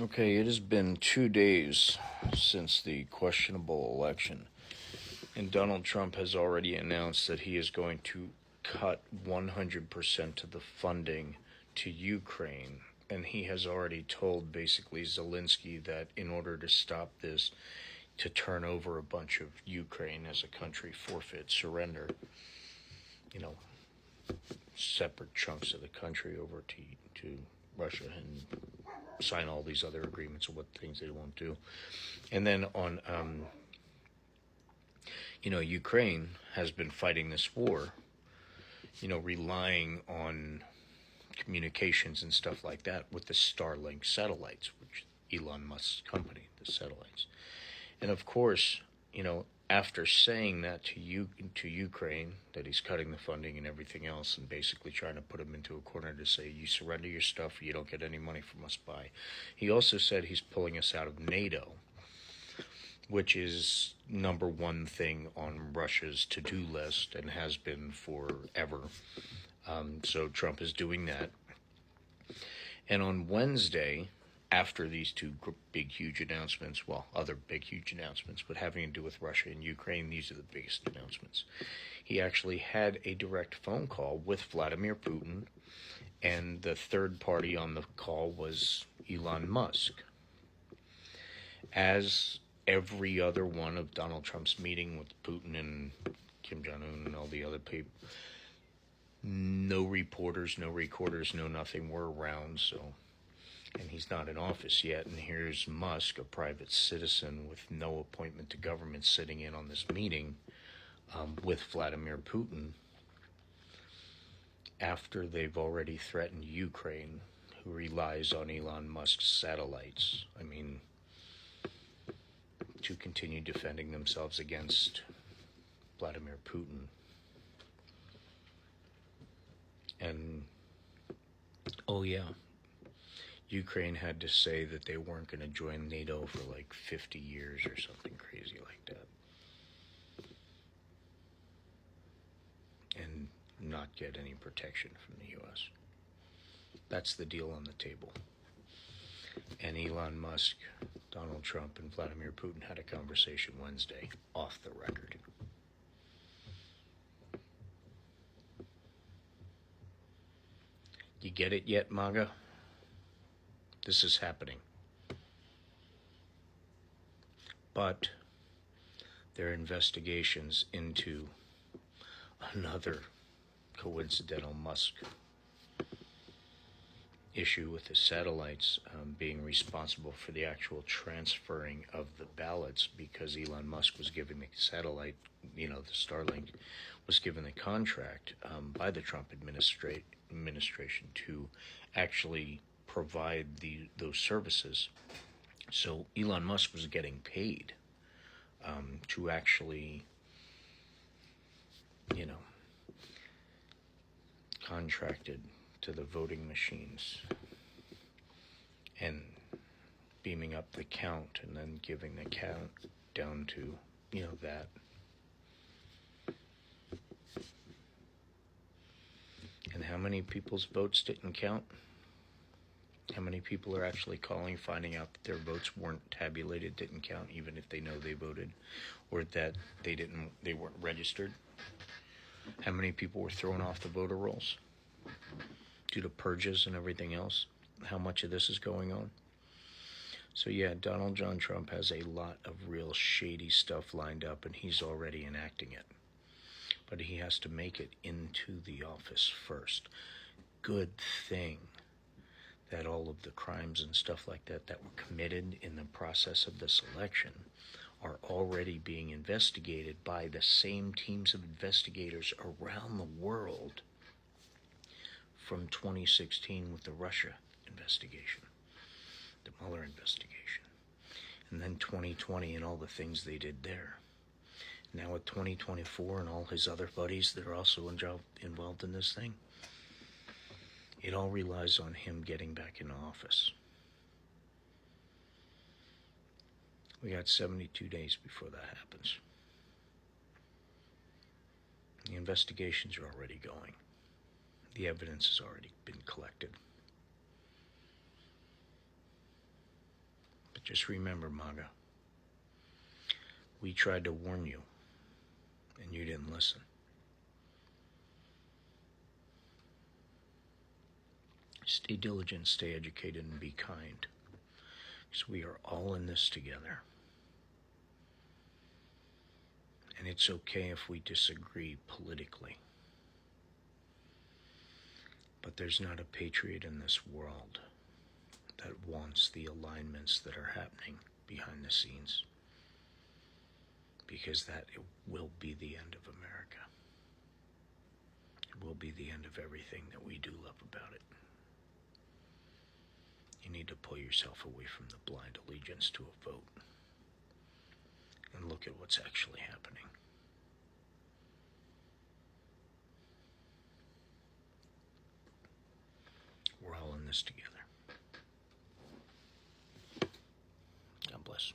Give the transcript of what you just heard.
Okay, it has been 2 days since the questionable election, and Donald Trump has already announced that he is going to cut 100% of the funding to Ukraine. And he has already told basically Zelensky that in order to stop this, to turn over a bunch of Ukraine as a country, forfeit, surrender, you know, separate chunks of the country over to Russia and sign all these other agreements of what things they won't do. And then on, Ukraine has been fighting this war, relying on communications and stuff like that with the Starlink satellites, which Elon Musk's company, the satellites. And of course, after saying that to Ukraine, that he's cutting the funding and everything else, and basically trying to put them into a corner to say, you surrender your stuff or you don't get any money from us by. He also said he's pulling us out of NATO, which is number one thing on Russia's to-do list and has been forever. So Trump is doing that. And on Wednesday, after these two big, huge announcements, other big, huge announcements, but having to do with Russia and Ukraine, these are the biggest announcements. He actually had a direct phone call with Vladimir Putin, and the third party on the call was Elon Musk. As every other one of Donald Trump's meeting with Putin and Kim Jong-un and all the other people, no reporters, no recorders, no nothing were around, and he's not in office yet, and here's Musk, a private citizen with no appointment to government, sitting in on this meeting with Vladimir Putin after they've already threatened Ukraine, who relies on Elon Musk's satellites, to continue defending themselves against Vladimir Putin. And, Ukraine had to say that they weren't going to join NATO for like 50 years or something crazy like that. And not get any protection from the U.S. That's the deal on the table. And Elon Musk, Donald Trump, and Vladimir Putin had a conversation Wednesday, off the record. You get it yet, MAGA? This is happening. But there are investigations into another coincidental Musk issue with the satellites being responsible for the actual transferring of the ballots, because Elon Musk was given the satellite, the Starlink, was given the contract by the Trump administration to actually provide those services. So Elon Musk was getting paid to actually, contracted to the voting machines and beaming up the count and then giving the count down to, that. And how many people's votes didn't count? How many people are actually calling, finding out that their votes weren't tabulated, didn't count, even if they know they voted, or that they weren't registered? How many people were thrown off the voter rolls due to purges and everything else? How much of this is going on? So yeah, Donald John Trump has a lot of real shady stuff lined up, and he's already enacting it. But he has to make it into the office first. Good thing that all of the crimes and stuff like that were committed in the process of this election are already being investigated by the same teams of investigators around the world from 2016 with the Russia investigation, the Mueller investigation, and then 2020 and all the things they did there. Now with 2024 and all his other buddies that are also involved in this thing, it all relies on him getting back in office. We got 72 days before that happens. The investigations are already going. The evidence has already been collected. Just remember, MAGA, we tried to warn you, and you didn't listen. Stay diligent, stay educated, and be kind, because we are all in this together. And it's okay if we disagree politically. But there's not a patriot in this world that wants the alignments that are happening behind the scenes, because that it will be the end of America. It will be the end of everything that we do love about it. You need to pull yourself away from the blind allegiance to a vote and look at what's actually happening. We're all in this together. God bless.